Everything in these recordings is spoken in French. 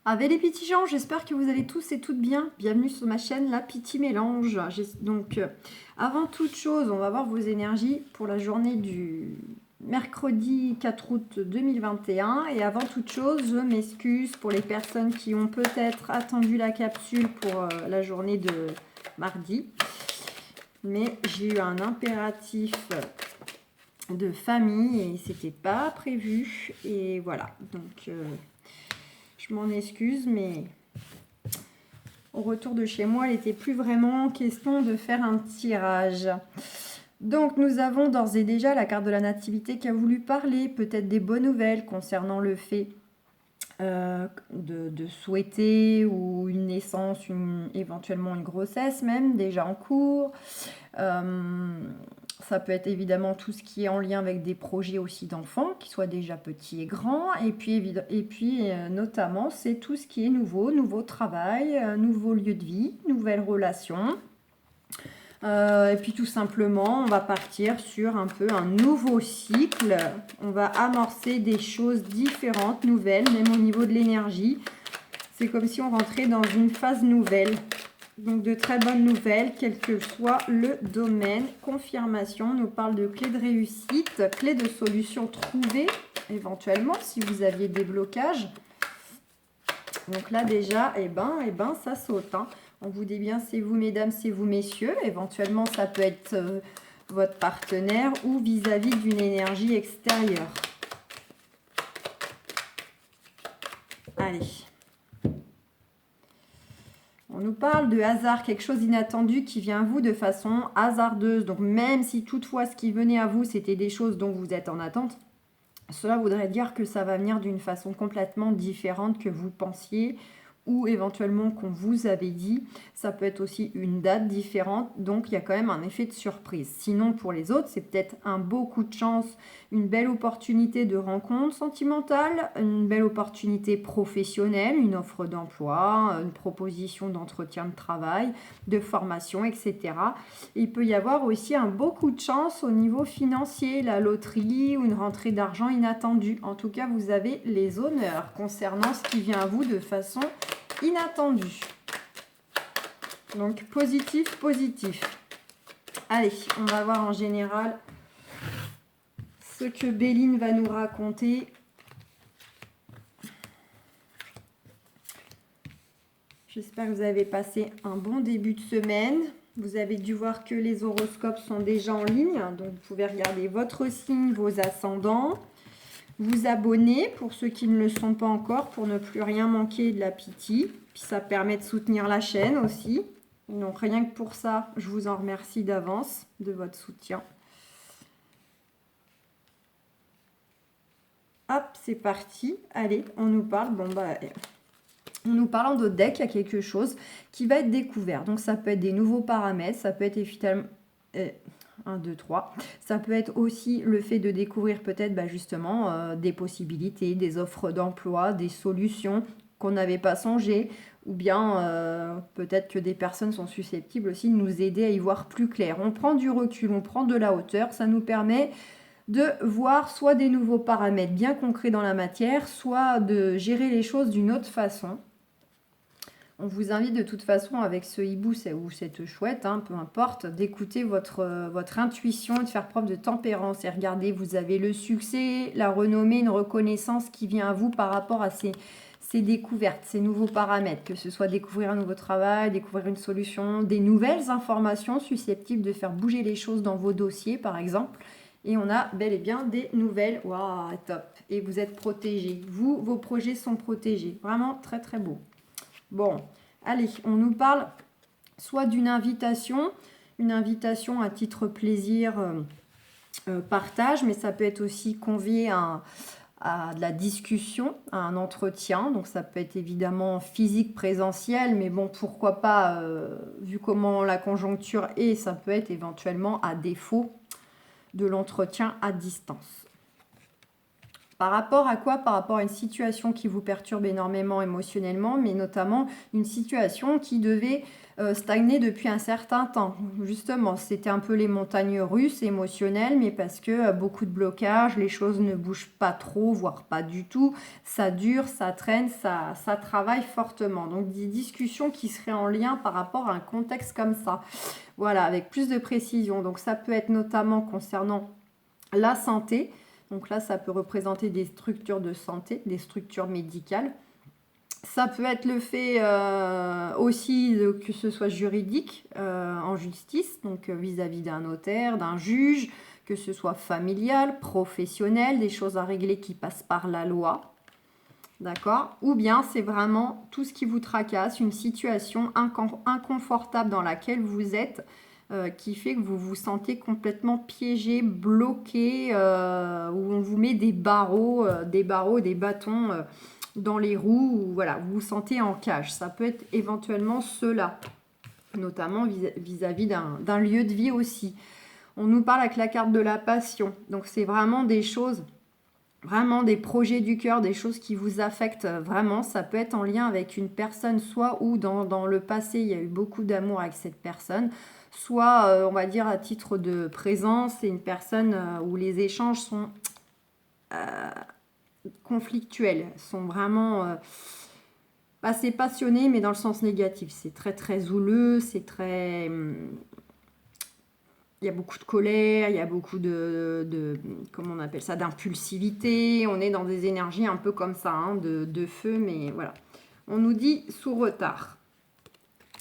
Avec les petits gens, j'espère que vous allez tous et toutes bien. Bienvenue sur ma chaîne La Petit Mélange. Donc, avant toute chose, on va voir vos énergies pour la journée du mercredi 4 août 2021. Et avant toute chose, je m'excuse pour les personnes qui ont peut-être attendu la capsule pour la journée de mardi. Mais j'ai eu un impératif de famille et c'était pas prévu. Et voilà, donc... je m'en excuse, mais au retour de chez moi, il n'était plus vraiment question de faire un tirage. Donc nous avons d'ores et déjà la carte de la nativité qui a voulu parler, peut-être des bonnes nouvelles concernant le fait de souhaiter ou une naissance, éventuellement une grossesse même, déjà en cours. Ça peut être évidemment tout ce qui est en lien avec des projets aussi d'enfants, qui soient déjà petits et grands. Et puis notamment, c'est tout ce qui est nouveau travail, nouveau lieu de vie, nouvelles relations. Et puis tout simplement, on va partir sur un peu un nouveau cycle. On va amorcer des choses différentes, nouvelles, même au niveau de l'énergie. C'est comme si on rentrait dans une phase nouvelle. Donc de très bonnes nouvelles, quel que soit le domaine. Confirmation nous parle de clé de réussite, clé de solution trouvée, éventuellement, si vous aviez des blocages. Donc là déjà, ça saute. Hein. On vous dit bien, c'est vous mesdames, c'est vous messieurs. Éventuellement, ça peut être votre partenaire ou vis-à-vis d'une énergie extérieure. Allez. On nous parle de hasard, quelque chose d'inattendu qui vient à vous de façon hasardeuse. Donc même si toutefois ce qui venait à vous, c'était des choses dont vous êtes en attente, cela voudrait dire que ça va venir d'une façon complètement différente que vous pensiez ou éventuellement qu'on vous avait dit. Ça peut être aussi une date différente, donc il y a quand même un effet de surprise. Sinon, pour les autres, c'est peut-être un beau coup de chance, une belle opportunité de rencontre sentimentale, une belle opportunité professionnelle, une offre d'emploi, une proposition d'entretien de travail, de formation, etc. Il peut y avoir aussi un beau coup de chance au niveau financier, la loterie ou une rentrée d'argent inattendue. En tout cas, vous avez les honneurs concernant ce qui vient à vous de façon inattendue. Donc positif, positif. Allez, on va voir en général ce que Béline va nous raconter. J'espère que vous avez passé un bon début de semaine. Vous avez dû voir que les horoscopes sont déjà en ligne. Donc vous pouvez regarder votre signe, vos ascendants. Vous abonner pour ceux qui ne le sont pas encore pour ne plus rien manquer de la Piti. Puis ça permet de soutenir la chaîne aussi. Donc rien que pour ça, je vous en remercie d'avance de votre soutien. Hop, c'est parti. Allez, on nous parle. En nous parlant de deck, il y a quelque chose qui va être découvert. Donc ça peut être des nouveaux paramètres, ça peut être évidemment... 1, 2, 3. Ça peut être aussi le fait de découvrir peut-être justement des possibilités, des offres d'emploi, des solutions qu'on n'avait pas songé, ou bien peut-être que des personnes sont susceptibles aussi de nous aider à y voir plus clair. On prend du recul, on prend de la hauteur, ça nous permet de voir soit des nouveaux paramètres bien concrets dans la matière, soit de gérer les choses d'une autre façon. On vous invite de toute façon avec ce hibou ou cette chouette, hein, peu importe, d'écouter votre intuition et de faire preuve de tempérance. Et regardez, vous avez le succès, la renommée, une reconnaissance qui vient à vous par rapport à ces découvertes, ces nouveaux paramètres, que ce soit découvrir un nouveau travail, découvrir une solution, des nouvelles informations susceptibles de faire bouger les choses dans vos dossiers par exemple. Et on a bel et bien des nouvelles. Waouh, top. Et vous êtes protégés. Vous, vos projets sont protégés. Vraiment très très beau. Bon, allez, on nous parle soit d'une invitation, une invitation à titre plaisir, partage, mais ça peut être aussi convié à de la discussion, à un entretien. Donc ça peut être évidemment physique, présentiel, mais bon, pourquoi pas, vu comment la conjoncture est, ça peut être éventuellement à défaut de l'entretien à distance. Par rapport à quoi? Par rapport à une situation qui vous perturbe énormément émotionnellement, mais notamment une situation qui devait stagner depuis un certain temps. Justement, c'était un peu les montagnes russes émotionnelles, mais parce que beaucoup de blocages, les choses ne bougent pas trop, voire pas du tout. Ça dure, ça traîne, ça travaille fortement. Donc des discussions qui seraient en lien par rapport à un contexte comme ça. Voilà, avec plus de précision. Donc ça peut être notamment concernant la santé. Donc là, ça peut représenter des structures de santé, des structures médicales. Ça peut être le fait aussi que ce soit juridique, en justice, donc vis-à-vis d'un notaire, d'un juge, que ce soit familial, professionnel, des choses à régler qui passent par la loi. D'accord? Ou bien c'est vraiment tout ce qui vous tracasse, une situation inconfortable dans laquelle vous êtes, qui fait que vous vous sentez complètement piégé, bloqué, où on vous met des barreaux, des bâtons dans les roues, où voilà, vous vous sentez en cage. Ça peut être éventuellement cela, notamment vis-à-vis d'un lieu de vie aussi. On nous parle avec la carte de la passion. Donc c'est vraiment des choses, vraiment des projets du cœur, des choses qui vous affectent vraiment. Ça peut être en lien avec une personne, soit où dans le passé, il y a eu beaucoup d'amour avec cette personne, soit, on va dire, à titre de présence, c'est une personne où les échanges sont conflictuels, sont vraiment assez passionnés, mais dans le sens négatif. C'est très, très houleux, c'est très... il y a beaucoup de colère, il y a beaucoup de comment on appelle ça, d'impulsivité. On est dans des énergies un peu comme ça, hein, de feu, mais voilà. On nous dit sous retard.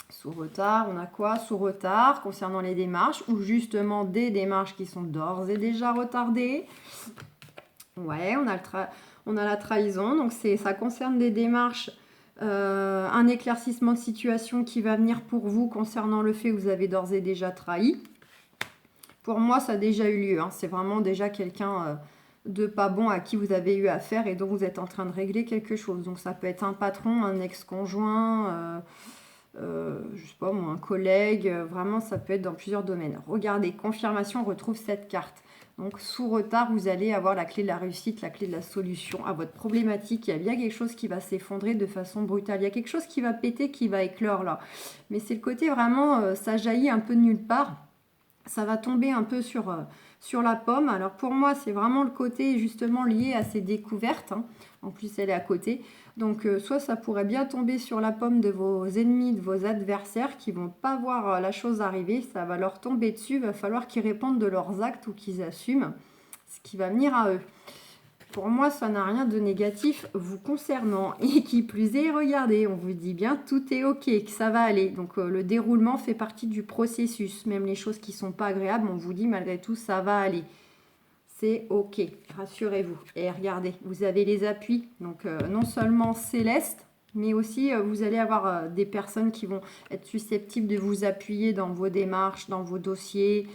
Sous retard, on a quoi? Sous retard concernant les démarches, ou justement des démarches qui sont d'ores et déjà retardées. Ouais, on a la trahison, donc ça concerne des démarches, un éclaircissement de situation qui va venir pour vous concernant le fait que vous avez d'ores et déjà trahi. Pour moi, ça a déjà eu lieu. Hein. C'est vraiment déjà quelqu'un de pas bon à qui vous avez eu affaire et dont vous êtes en train de régler quelque chose. Donc ça peut être un patron, un ex-conjoint, je sais pas moi, un collègue. Vraiment, ça peut être dans plusieurs domaines. Regardez, confirmation, on retrouve cette carte. Donc sous retard, vous allez avoir la clé de la réussite, la clé de la solution à votre problématique. Il y a bien quelque chose qui va s'effondrer de façon brutale. Il y a quelque chose qui va péter, qui va éclore là. Mais c'est le côté vraiment, ça jaillit un peu de nulle part. Ça va tomber un peu sur la pomme. Alors pour moi, c'est vraiment le côté justement lié à ces découvertes. Hein. En plus, elle est à côté. Donc soit ça pourrait bien tomber sur la pomme de vos ennemis, de vos adversaires qui vont pas voir la chose arriver. Ça va leur tomber dessus. Il va falloir qu'ils répondent de leurs actes ou qu'ils assument ce qui va venir à eux. Pour moi, ça n'a rien de négatif vous concernant. Et qui plus est, regardez, on vous dit bien tout est ok, que ça va aller. Donc le déroulement fait partie du processus. Même les choses qui ne sont pas agréables, on vous dit malgré tout, ça va aller. C'est ok, rassurez-vous. Et regardez, vous avez les appuis. Donc non seulement célestes, mais aussi vous allez avoir des personnes qui vont être susceptibles de vous appuyer dans vos démarches, dans vos dossiers.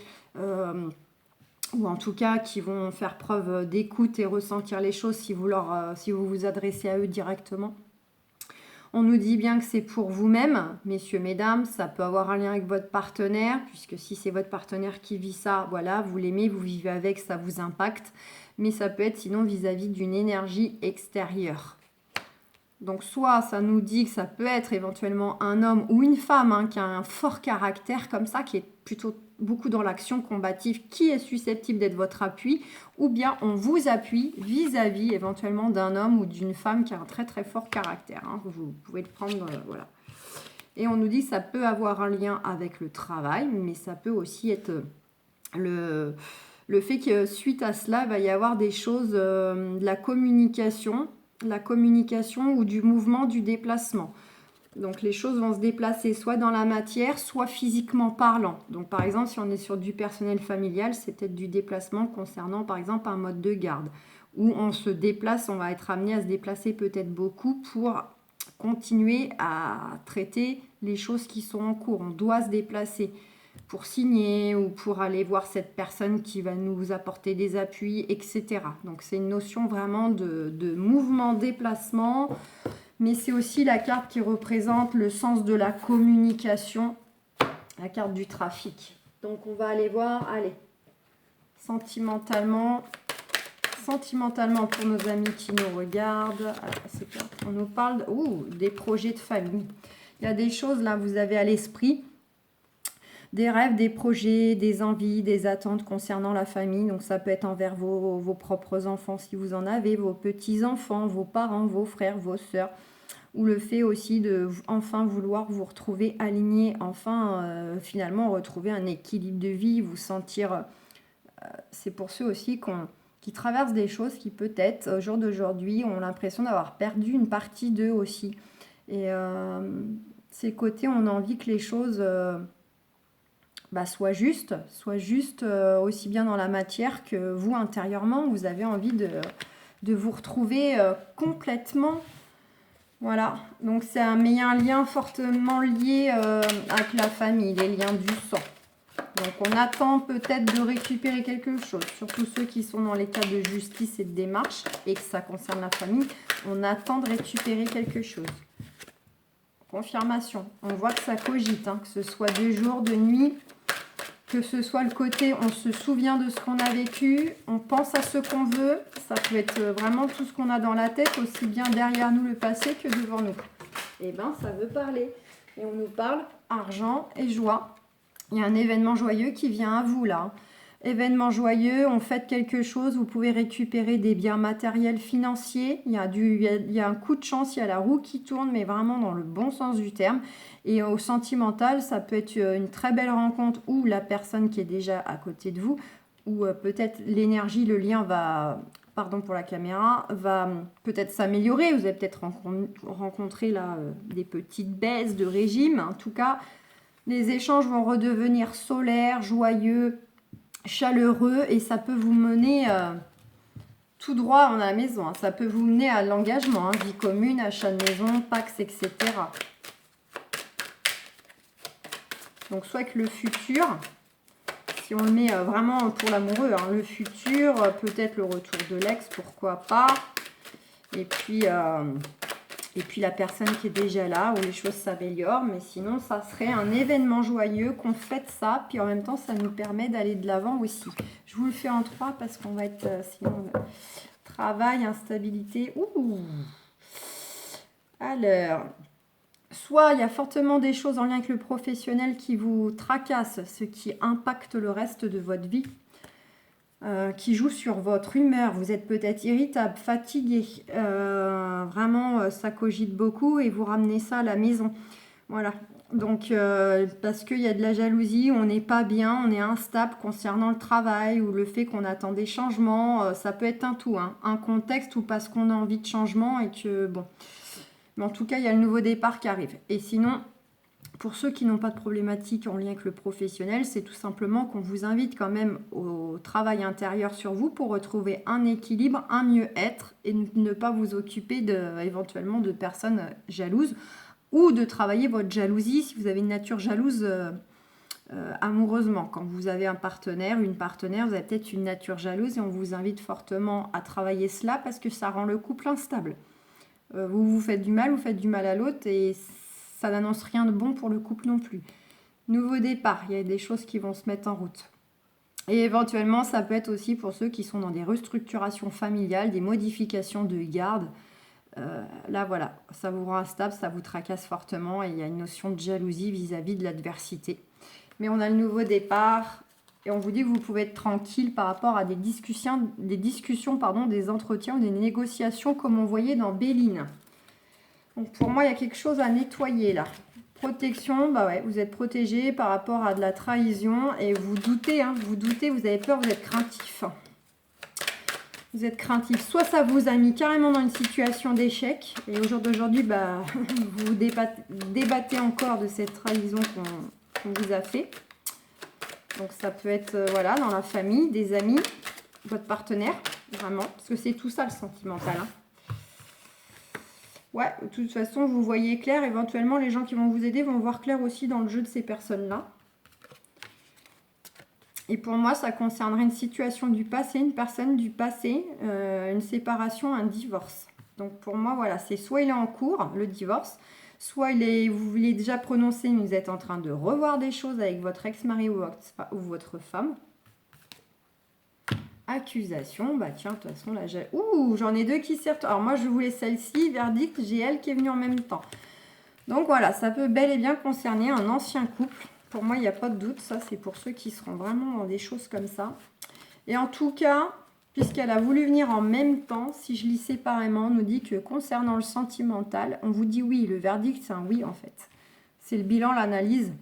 Ou en tout cas qui vont faire preuve d'écoute et ressentir les choses si vous vous adressez à eux directement. On nous dit bien que c'est pour vous-même, messieurs, mesdames, ça peut avoir un lien avec votre partenaire, puisque si c'est votre partenaire qui vit ça, voilà, vous l'aimez, vous vivez avec, ça vous impacte, mais ça peut être sinon vis-à-vis d'une énergie extérieure. Donc soit ça nous dit que ça peut être éventuellement un homme ou une femme hein, qui a un fort caractère comme ça, qui est plutôt beaucoup dans l'action combative, qui est susceptible d'être votre appui, ou bien on vous appuie vis-à-vis éventuellement d'un homme ou d'une femme qui a un très très fort caractère. Hein. Vous pouvez le prendre, voilà. Et on nous dit que ça peut avoir un lien avec le travail, mais ça peut aussi être le fait que suite à cela, il va y avoir des choses, de la communication ou du mouvement, du déplacement. Donc les choses vont se déplacer soit dans la matière, soit physiquement parlant. Donc par exemple, si on est sur du personnel familial, c'est peut-être du déplacement concernant par exemple un mode de garde, où on se déplace, on va être amené à se déplacer peut-être beaucoup pour continuer à traiter les choses qui sont en cours. On doit se déplacer pour signer ou pour aller voir cette personne qui va nous apporter des appuis, etc. Donc c'est une notion vraiment de mouvement, déplacement. Mais c'est aussi la carte qui représente le sens de la communication, la carte du trafic. Donc on va aller voir, allez, sentimentalement, sentimentalement pour nos amis qui nous regardent. On nous parle des projets de famille. Il y a des choses là, vous avez à l'esprit. Des rêves, des projets, des envies, des attentes concernant la famille. Donc ça peut être envers vos propres enfants si vous en avez, vos petits-enfants, vos parents, vos frères, vos sœurs. Ou le fait aussi de enfin vouloir vous retrouver aligné, enfin finalement retrouver un équilibre de vie, vous sentir... c'est pour ceux aussi qui traversent des choses qui peut-être au jour d'aujourd'hui ont l'impression d'avoir perdu une partie d'eux aussi. Et ces côtés, on a envie que les choses... soit juste aussi bien dans la matière que vous intérieurement, vous avez envie de vous retrouver complètement. Voilà, donc c'est un lien fortement lié avec la famille, les liens du sang. Donc on attend peut-être de récupérer quelque chose, surtout ceux qui sont dans les cas de justice et de démarche et que ça concerne la famille, on attend de récupérer quelque chose. Confirmation, on voit que ça cogite, que ce soit de jour, de nuit, que ce soit le côté on se souvient de ce qu'on a vécu, on pense à ce qu'on veut, ça peut être vraiment tout ce qu'on a dans la tête, aussi bien derrière nous le passé que devant nous. Et bien ça veut parler. Et on nous parle argent et joie. Il y a un événement joyeux qui vient à vous là. Événement joyeux, on fait quelque chose, vous pouvez récupérer des biens matériels financiers, il y a un coup de chance, il y a la roue qui tourne, mais vraiment dans le bon sens du terme. Et au sentimental, ça peut être une très belle rencontre ou la personne qui est déjà à côté de vous, ou peut-être l'énergie, le lien va, pardon pour la caméra, va peut-être s'améliorer. Vous avez peut-être rencontré là des petites baisses de régime. En tout cas, les échanges vont redevenir solaires, joyeux, chaleureux et ça peut vous mener tout droit à la maison. Ça peut vous mener à l'engagement, vie commune, achat de maison, Pax, etc. Donc soit que le futur, si on le met vraiment pour l'amoureux, le futur, peut-être le retour de l'ex, pourquoi pas. Et puis la personne qui est déjà là, où les choses s'améliorent. Mais sinon, ça serait un événement joyeux qu'on fête ça. Puis en même temps, ça nous permet d'aller de l'avant aussi. Je vous le fais en 3 parce qu'on va être... sinon, travail, instabilité. Alors, soit il y a fortement des choses en lien avec le professionnel qui vous tracassent, ce qui impacte le reste de votre vie. Qui joue sur votre humeur, vous êtes peut-être irritable, fatigué, vraiment ça cogite beaucoup et vous ramenez ça à la maison. Voilà, donc parce qu'il y a de la jalousie, on n'est pas bien, on est instable concernant le travail ou le fait qu'on attend des changements, ça peut être un tout, un contexte ou parce qu'on a envie de changement et que bon, mais en tout cas il y a le nouveau départ qui arrive. Et sinon, pour ceux qui n'ont pas de problématique en lien avec le professionnel, c'est tout simplement qu'on vous invite quand même au travail intérieur sur vous pour retrouver un équilibre, un mieux-être et ne pas vous occuper éventuellement de personnes jalouses ou de travailler votre jalousie si vous avez une nature jalouse amoureusement. Quand vous avez un partenaire, une partenaire, vous avez peut-être une nature jalouse et on vous invite fortement à travailler cela parce que ça rend le couple instable. Vous faites du mal, vous faites du mal à l'autre et ça n'annonce rien de bon pour le couple non plus. Nouveau départ, il y a des choses qui vont se mettre en route. Et éventuellement, ça peut être aussi pour ceux qui sont dans des restructurations familiales, des modifications de garde. Là, voilà, ça vous rend instable, ça vous tracasse fortement et il y a une notion de jalousie vis-à-vis de l'adversité. Mais on a le nouveau départ et on vous dit que vous pouvez être tranquille par rapport à des discussions, des entretiens ou des négociations comme on voyait dans Béline. Donc pour moi, il y a quelque chose à nettoyer là. Protection, vous êtes protégé par rapport à de la trahison et vous doutez, vous avez peur, vous êtes craintif. Vous êtes craintif. Soit ça vous a mis carrément dans une situation d'échec et au jour d'aujourd'hui, vous débattez encore de cette trahison qu'on vous a fait. Donc ça peut être dans la famille, des amis, votre partenaire, vraiment, parce que c'est tout ça le sentimental. Ouais, de toute façon, vous voyez clair. Éventuellement, les gens qui vont vous aider vont voir clair aussi dans le jeu de ces personnes-là. Et pour moi, ça concernerait une situation du passé, une personne du passé, une séparation, un divorce. Donc pour moi, voilà, c'est soit il est en cours, le divorce, soit vous l'avez déjà prononcé, mais vous êtes en train de revoir des choses avec votre ex-mari ou votre femme. Accusation, bah tiens, de toute façon, là, j'ai... Ouh, j'en ai deux qui servent. Alors moi, je voulais celle-ci, verdict, j'ai elle qui est venue en même temps. Donc voilà, ça peut bel et bien concerner un ancien couple. Pour moi, il n'y a pas de doute, ça, c'est pour ceux qui seront vraiment dans des choses comme ça. Et en tout cas, puisqu'elle a voulu venir en même temps, si je lis séparément, on nous dit que concernant le sentimental, on vous dit oui, le verdict, c'est un oui, en fait. C'est le bilan, l'analyse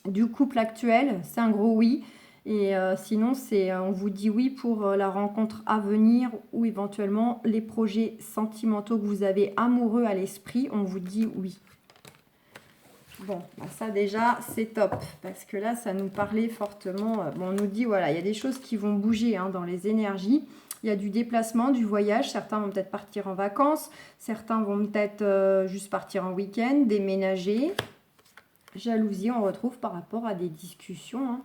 du couple actuel, c'est un gros oui. Et sinon, on vous dit oui pour la rencontre à venir ou éventuellement les projets sentimentaux que vous avez amoureux à l'esprit, on vous dit oui. Bon, bah ça déjà, c'est top. Parce que là, ça nous parlait fortement. Bon, on nous dit, voilà, il y a des choses qui vont bouger hein, dans les énergies. Il y a du déplacement, du voyage. Certains vont peut-être partir en vacances. Certains vont peut-être juste partir en week-end, déménager. Jalousie, on retrouve par rapport à des discussions. Hein.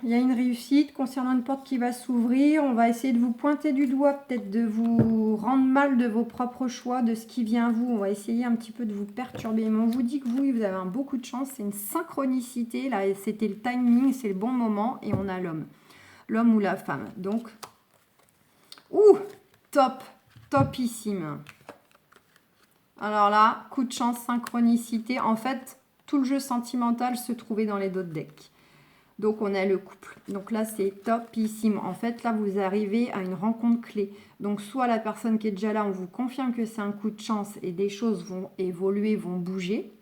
Il y a une réussite concernant une porte qui va s'ouvrir. On va essayer de vous pointer du doigt, peut-être de vous rendre mal de vos propres choix, de ce qui vient à vous. On va essayer un petit peu de vous perturber. Mais on vous dit que vous avez un beaucoup de chance. C'est une synchronicité. Là, c'était le timing, c'est le bon moment. Et on a l'homme. L'homme ou la femme. Donc, top. Topissime. Alors là, coup de chance, synchronicité. En fait, tout le jeu sentimental se trouvait dans les deux decks. Donc, on a le couple. Donc là, c'est topissime. En fait, là, vous arrivez à une rencontre clé. Donc, soit la personne qui est déjà là, on vous confirme que c'est un coup de chance et des choses vont évoluer, vont bouger.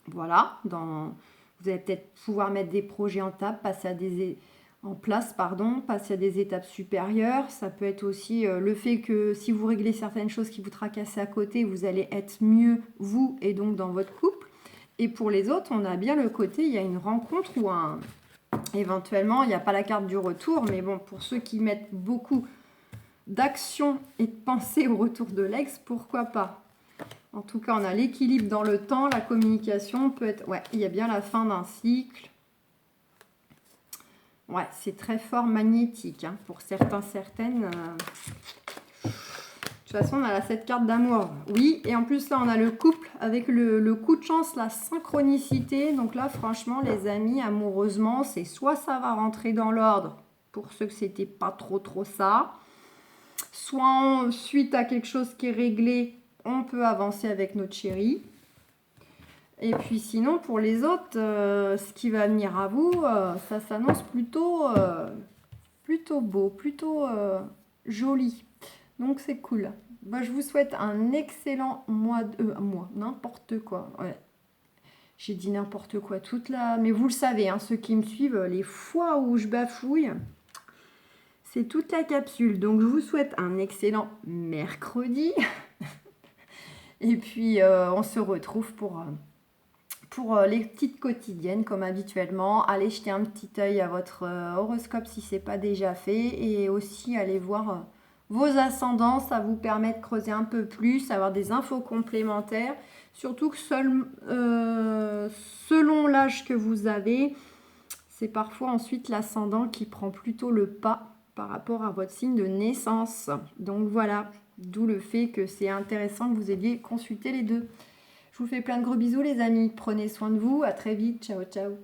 Voilà. Vous allez peut-être pouvoir mettre des projets en place, passer à des étapes supérieures. Ça peut être aussi le fait que si vous réglez certaines choses qui vous tracassent à côté, vous allez être mieux, vous, et donc dans votre couple. Et pour les autres, on a bien le côté, il y a une rencontre ou éventuellement, il n'y a pas la carte du retour, mais bon, pour ceux qui mettent beaucoup d'action et de pensée au retour de l'ex, pourquoi pas? En tout cas, on a l'équilibre dans le temps, la communication peut être... Ouais, il y a bien la fin d'un cycle. Ouais, c'est très fort magnétique, hein, pour certains, certaines. De toute façon, on a cette carte d'amour. Oui, et en plus, là, on a le couple avec le coup de chance, la synchronicité. Donc là, franchement, les amis, amoureusement, c'est soit ça va rentrer dans l'ordre, pour ceux que c'était pas trop ça, soit suite à quelque chose qui est réglé, on peut avancer avec notre chéri. Et puis sinon, pour les autres, ce qui va venir à vous, ça s'annonce plutôt beau, plutôt joli. Donc c'est cool. Bah, je vous souhaite un excellent mois, n'importe quoi. Ouais. J'ai dit n'importe quoi toute là. Mais vous le savez, hein, ceux qui me suivent, les fois où je bafouille, c'est toute la capsule. Donc je vous souhaite un excellent mercredi. Et puis on se retrouve pour les petites quotidiennes comme habituellement. Allez jeter un petit œil à votre horoscope si ce n'est pas déjà fait. Et aussi allez voir vos ascendants, ça vous permet de creuser un peu plus, avoir des infos complémentaires. Surtout que selon l'âge que vous avez, c'est parfois ensuite l'ascendant qui prend plutôt le pas par rapport à votre signe de naissance. Donc voilà, d'où le fait que c'est intéressant que vous ayez consulté les deux. Je vous fais plein de gros bisous les amis, prenez soin de vous, à très vite, ciao ciao.